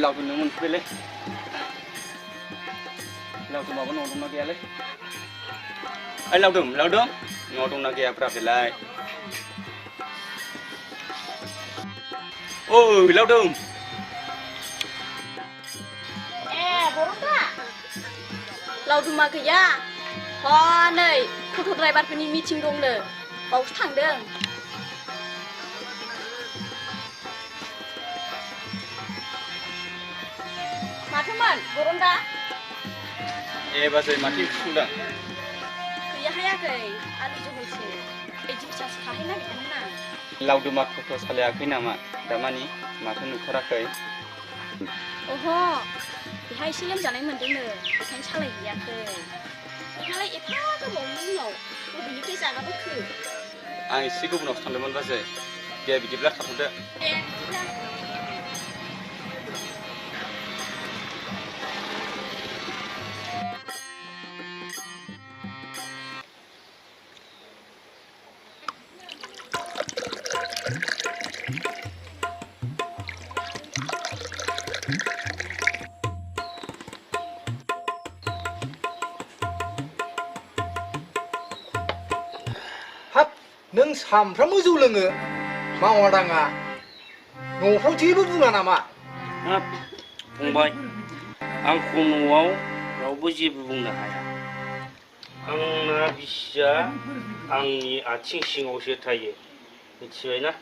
लावदुम नों मोनफैबायलै लावदुमाबो न'आव दंना गैयालै ओइ लावदुम न'आव दंना गैयाब्रा बेलाय ओइ लावदुम बर'फ्रा लावदुमा गैया हनै टट' ड्राइभारफोरनि मिटिं दंनो बावसो थांदों माथोमोन बर'न्दा ए बाजै माथो ओंख्रि संदों गैया हायाखै आलु जहलसो दिंखियासो खाहैनो नागिरदोंमोन आं लावदुमा टट' सालायाखै नामा दामानि माथो नुथाराखै अह' बेहा एसे लोमजानाय मोनदोंनो बेखायनो सालायहैयाखै नोंहालाय एफा गोबावनि उनाव बबेनिफ्राय जाना फैखो आं एसे गुबुनावसो थांदोंमोन बाजै दे बिदिब्ला थाथ'दो नों सामफ्रामबो जौ लोङो मावा दाङा न'फ्राव जेबो बुङा नामा हाब फंबाय आंखौ न'आव रावबो जेबो बुंनो हाया आंना बिसिया आंनि आथिं सिङावसो थायो मिथिबायना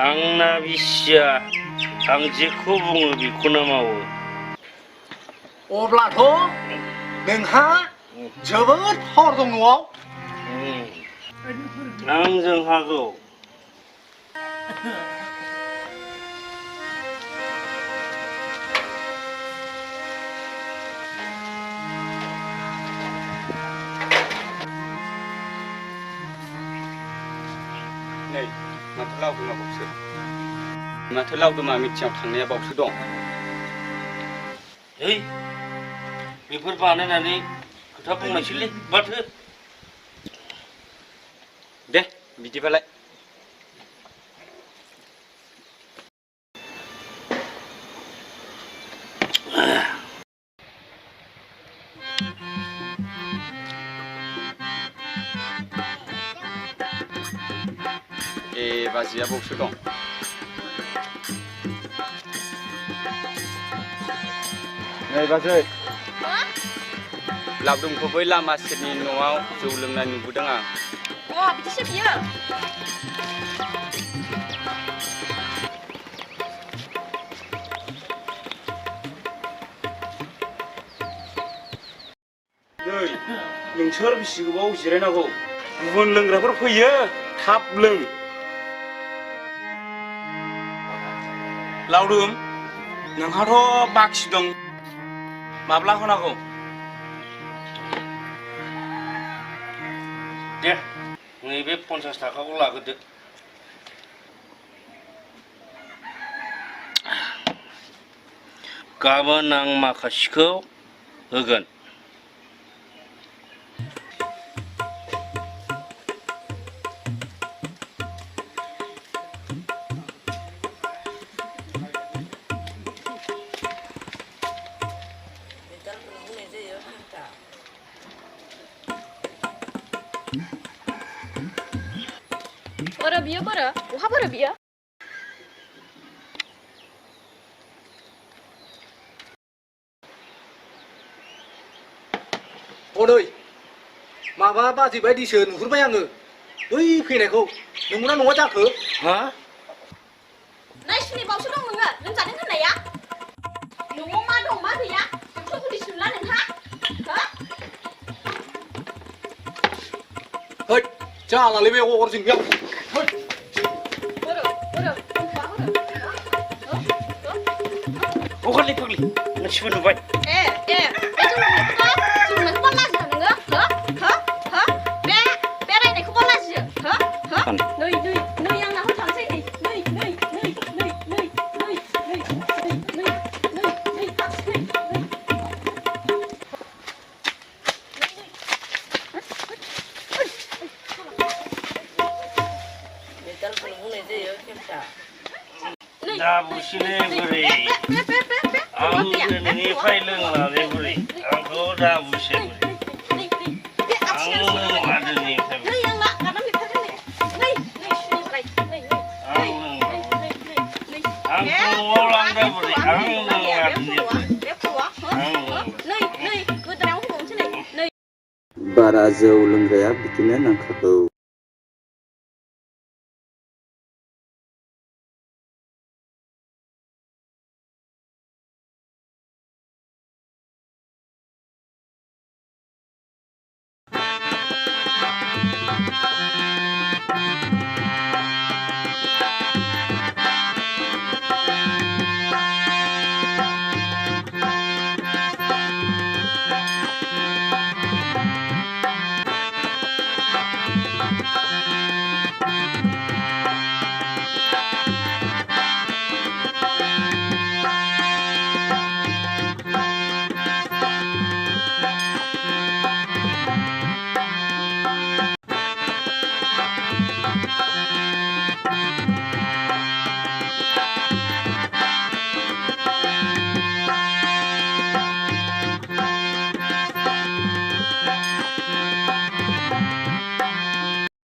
आंना बिसिया आं जेखौ बुङो बेखौनो मावो अब्लाथ' नोंहा जोबोद पावार दं न'आव आंजों हागौ नै माथो लावदुमा बावसो माथो लावदुमा मिटिंआव थांनाया बावसो दं है बेफोर बानायनानै खोथा बुंनायसैलै माथो दे बिदिबालाय ए बाजैया बावसो दं नै बाजै लावदुमखौ बै लामा सेरनि न'आव जौ लोंनाय नुबोदों आं बिदिसो बियो नै नोंसोर बेसे गोबाव जिरायनांगौ गुबुन लोंग्राफोर फैयो थाब लों लावदुम नोंहाथ' बाखि दं माब्ला होनांगौ दे नैबे 50 थाखाखौ लाग्रोदो गाबोन आं माखासेखौ होगोन बोरो बियो बोरो बहा बोरो बियो अनै माबा बाजै बायदिसो नुहुरबाय आङो बै फैनायखौ नोंना न'आ जाखो हा नै सुनि बावसो दं नोङो लोमजादों होननाया न'आव मा दं मा गैया बेखौ पुलिस नुला नोंहा हैद जालालै बे अर जोंनियाव अखालि फाग्लि मानसिफोर नुबाय नै दा बुसिने बोरै आं नोंनिफ्राय लोंनानै बोरै आंखौ दा बुसि बोरै आं मादोनिफ्राय आंखौ न'आव लांदा बोरै आं नै गोदोनायाव होबावनोसै नै बारा जौ लोंग्राया बिदिनो नांखागौ